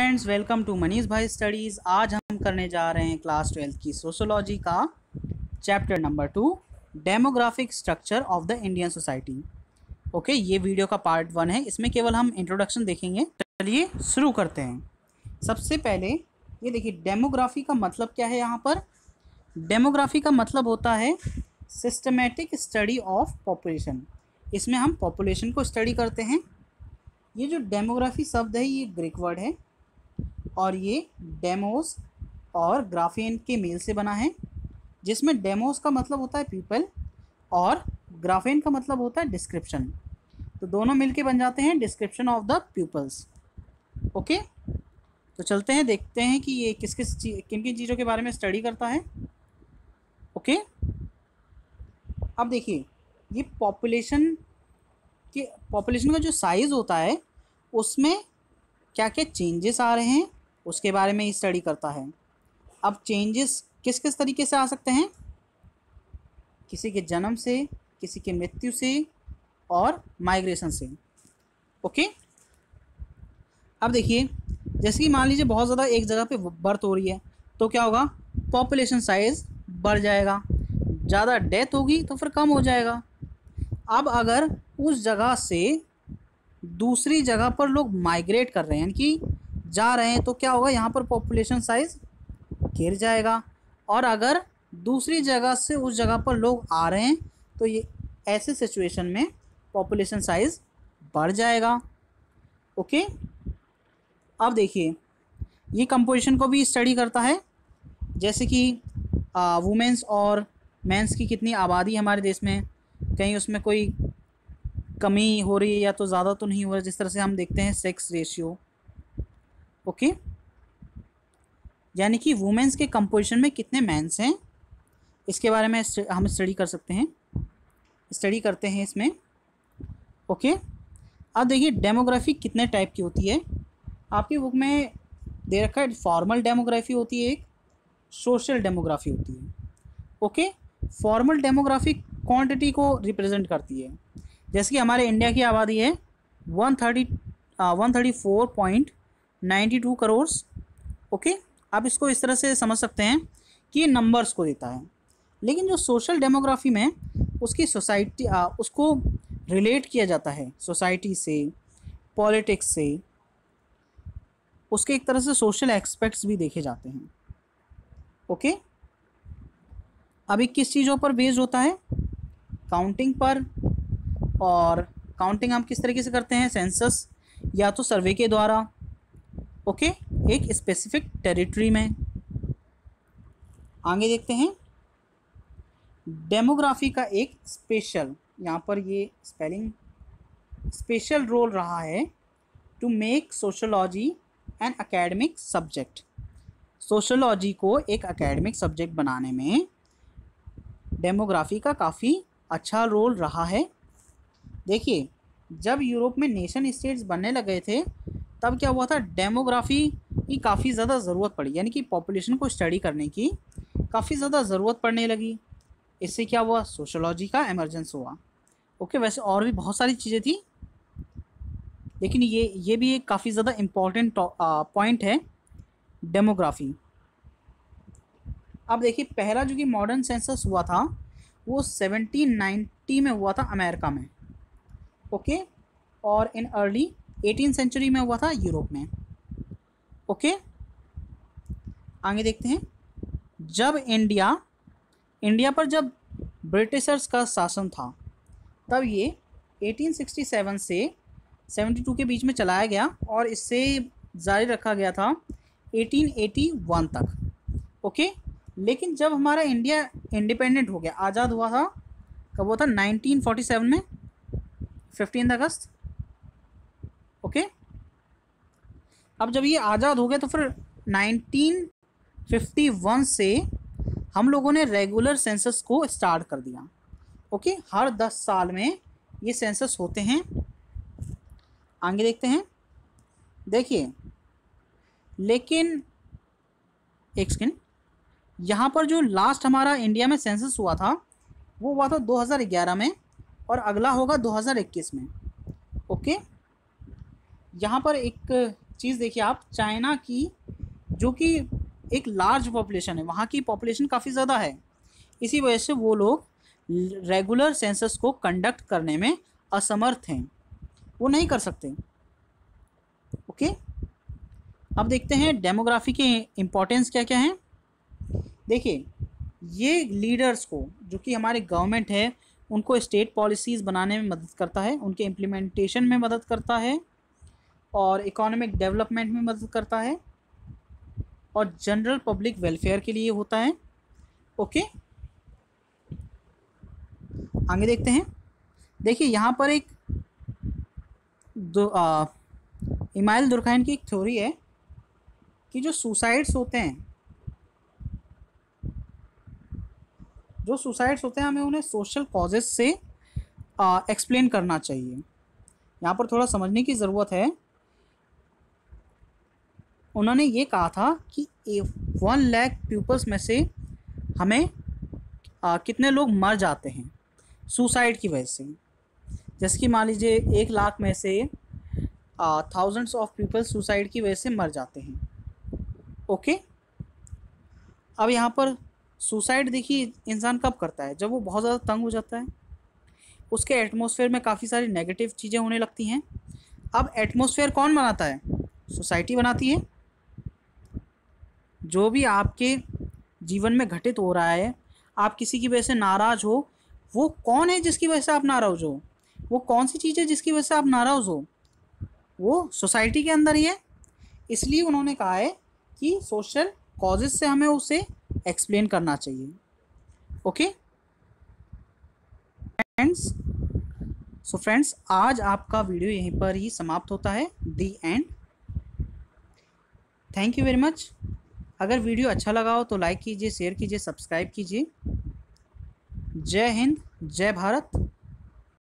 Friends, welcome to Manish भाई studies. आज हम करने जा रहे हैं क्लास 12 की सोशोलॉजी का chapter number 2, demographic structure of the Indian society. Okay, ये वीडियो का पार्ट 1 है। इसमें केवल हम इंट्रोडक्शन देखेंगे। चलिए शुरू करते हैं। सबसे पहले ये देखिए, डेमोग्राफी का मतलब क्या है। यहाँ पर डेमोग्राफी का मतलब होता है सिस्टमेटिक स्टडी ऑफ पॉपुलेशन। इसमें हम पॉपुलेशन को स्टडी करते हैं। ये जो डेमोग्राफी शब्द है ये ग्रीक वर्ड है और ये डेमोस और ग्राफेन के मेल से बना है, जिसमें डेमोस का मतलब होता है पीपल और ग्राफेन का मतलब होता है डिस्क्रिप्शन। तो दोनों मिलके बन जाते हैं description of the peoples. Okay, तो चलते हैं, देखते हैं कि ये किन किन चीज़ों के बारे में स्टडी करता है। ओके, अब देखिए, ये पॉपुलेशन का जो साइज़ होता है उसमें क्या क्या चेंजेस आ रहे हैं उसके बारे में स्टडी करता है। अब चेंजेस किस किस तरीके से आ सकते हैं, किसी के जन्म से, किसी के मृत्यु से और माइग्रेशन से। ओके, अब देखिए, जैसे कि मान लीजिए बहुत ज़्यादा एक जगह पे बर्थ हो रही है तो क्या होगा, पॉपुलेशन साइज़ बढ़ जाएगा। ज़्यादा डेथ होगी तो फिर कम हो जाएगा। अब अगर उस जगह से दूसरी जगह पर लोग माइग्रेट कर रहे हैं, यानी कि जा रहे हैं, तो क्या होगा, यहाँ पर पॉपुलेशन साइज़ गिर जाएगा। और अगर दूसरी जगह से उस जगह पर लोग आ रहे हैं तो ये ऐसे सिचुएशन में पॉपुलेशन साइज़ बढ़ जाएगा। ओके, अब देखिए, ये कंपोजिशन को भी स्टडी करता है, जैसे कि वुमेंस और मेंस की कितनी आबादी हमारे देश में, कहीं उसमें कोई कमी हो रही है या तो ज़्यादा तो नहीं हो रहा, जिस तरह से हम देखते हैं सेक्स रेशियो। ओके, यानी कि वुमेंस के कंपोजिशन में कितने मेंस हैं, इसके बारे में हम स्टडी कर सकते हैं, स्टडी करते हैं इसमें। ओके, अब देखिए, डेमोग्राफी कितने टाइप की होती है। आपकी बुक में दे रखा है, फॉर्मल डेमोग्राफी होती है, एक सोशल डेमोग्राफी होती है। ओके, फॉर्मल डेमोग्राफी क्वांटिटी को रिप्रेजेंट करती है। जैसे कि हमारे इंडिया की आबादी है 134.92 करोड़। ओके, आप इसको इस तरह से समझ सकते हैं कि ये नंबर्स को देता है। लेकिन जो सोशल डेमोग्राफी में उसकी सोसाइटी उसको रिलेट किया जाता है सोसाइटी से, पॉलिटिक्स से, उसके एक तरह से सोशल एस्पेक्ट्स भी देखे जाते हैं। ओके, अभी किस चीज़ों पर बेस्ड होता है, काउंटिंग पर। और काउंटिंग हम किस तरीके से करते हैं, सेंसस या तो सर्वे के द्वारा। ओके, एक स्पेसिफिक टेरिटरी में। आगे देखते हैं, डेमोग्राफी का एक स्पेशल, यहाँ पर ये स्पेलिंग, स्पेशल रोल रहा है to make sociology an academic subject. Sociology को एक एकेडमिक सब्जेक्ट बनाने में डेमोग्राफी का काफ़ी अच्छा रोल रहा है। देखिए, जब यूरोप में नेशन स्टेट्स बनने लगे थे तब क्या हुआ था, डेमोग्राफी की काफ़ी ज़्यादा ज़रूरत पड़ी, यानी कि पॉपुलेशन को स्टडी करने की काफ़ी ज़्यादा ज़रूरत पड़ने लगी। इससे क्या हुआ, सोशोलॉजी का एमर्जेंस हुआ। ओके, वैसे और भी बहुत सारी चीज़ें थी, लेकिन ये भी एक काफ़ी ज़्यादा इम्पॉर्टेंट पॉइंट है, डेमोग्राफी। अब देखिए, पहला जो कि मॉडर्न सेंसस हुआ था वो 1790 में हुआ था अमेरिका में। ओके, और इन अर्ली 18th सेंचुरी में हुआ था यूरोप में। ओके, आगे देखते हैं, जब इंडिया पर जब ब्रिटिशर्स का शासन था तब ये 1867 से 72 के बीच में चलाया गया और इससे जारी रखा गया था 1881 तक। ओके, लेकिन जब हमारा इंडिया इंडिपेंडेंट हो गया, आज़ाद हुआ था, कब हुआ था, 1947 में, 15 अगस्त। ओके, अब जब ये आज़ाद हो गया तो फिर 1951 से हम लोगों ने रेगुलर सेंसस को स्टार्ट कर दिया। ओके, हर 10 साल में ये सेंसस होते हैं। आगे देखते हैं, देखिए, लेकिन एक सेकेंड, यहाँ पर जो लास्ट हमारा इंडिया में सेंसस हुआ था वो हुआ था 2011 में और अगला होगा 2021 में। ओके, यहाँ पर एक चीज़ देखिए आप, चाइना की जो कि एक लार्ज पॉपुलेशन है, वहाँ की पॉपुलेशन काफ़ी ज़्यादा है, इसी वजह से वो लोग रेगुलर सेंसस को कंडक्ट करने में असमर्थ हैं, वो नहीं कर सकते। ओके, अब देखते हैं डेमोग्राफी के इम्पोर्टेंस क्या क्या हैं। देखिए, ये लीडर्स को, जो कि हमारे गवर्नमेंट है, उनको स्टेट पॉलिसीज़ बनाने में मदद करता है, उनके इम्प्लीमेंटेशन में मदद करता है, और इकोनॉमिक डेवलपमेंट में मदद करता है, और जनरल पब्लिक वेलफेयर के लिए होता है। ओके, आगे देखते हैं। देखिए यहाँ पर एक इमाइल दुर्कहाइम की एक थ्योरी है कि जो सुसाइड्स होते हैं, हमें उन्हें सोशल कॉजेज से एक्सप्लेन करना चाहिए। यहाँ पर थोड़ा समझने की ज़रूरत है। उन्होंने ये कहा था कि 1 लाख पीपल्स में से हमें कितने लोग मर जाते हैं सुसाइड की वजह से। जैसे कि मान लीजिए 1 लाख में से थाउजेंड्स ऑफ पीपल सुसाइड की वजह से मर जाते हैं। ओके, अब यहाँ पर सुसाइड देखिए इंसान कब करता है, जब वो बहुत ज़्यादा तंग हो जाता है, उसके एटमॉस्फेयर में काफ़ी सारी नेगेटिव चीज़ें होने लगती हैं। अब एटमॉस्फेयर कौन बनाता है? सोसाइटी बनाती है। जो भी आपके जीवन में घटित हो रहा है, आप किसी की वजह से नाराज़ हो, वो कौन है जिसकी वजह से आप नाराज़ हो? वो कौन सी चीज़ है जिसकी वजह से आप नाराज़ हो? वो सोसाइटी के अंदर ही है। इसलिए उन्होंने कहा है कि सोशल कॉजेज से हमें उसे एक्सप्लेन करना चाहिए। ओके फ्रेंड्स, आज आपका वीडियो यहीं पर ही समाप्त होता है। The end. Thank you very much. अगर वीडियो अच्छा लगा हो तो लाइक कीजिए, शेयर कीजिए, सब्सक्राइब कीजिए। जय हिंद, जय भारत।